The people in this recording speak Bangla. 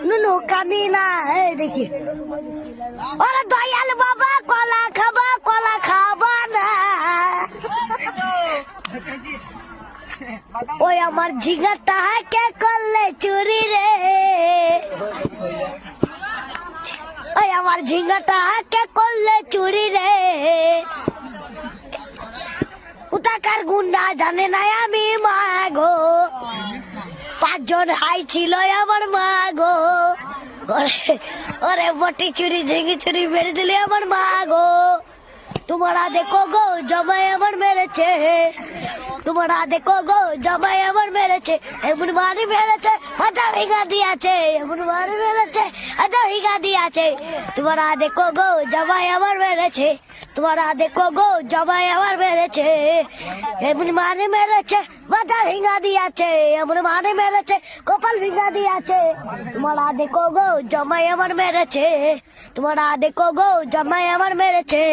নুনু কানি না, এই দেখি। ওরে দয়াল বাবা কলা খাবা না। ওই আমার ঝিঙ্গাটা কে করলে চুরি রে, ওই আমার ঝিঙ্গাটা কে করলে চুরি রে। উতাকার গুন্ডা জানে না আমি মা গো, 5 জন হাই ছিল আমার মা গো। ওরে বটি চুরি ঝিঙ্গি চুরি মেরে দিলে আমার মা গো। তোমরা দেখো গো জমাই আমার মেরেছে, তোমরা দেখো গো জমাই আমার মেরেছে, এমন মারি মেরেছে হাজার হিগা দিয়াছে, এমন মারি মেরেছে হাজার হিগা দিয়াছে। তোমরা দেখো গো জমাই আমার মেরেছে, তোমরা দেখো গো জমাই আমার মেরেছে, এমন মারি মেরেছে হাজার হিগা দিয়াছে, এমন মারি মেরেছে কপাল ভিঙ্গা দিয়াছে। তোমরা দেখো গো জমাই আমার মেরেছে, তোমরা দেখো গো জমাই আমার মেরেছে।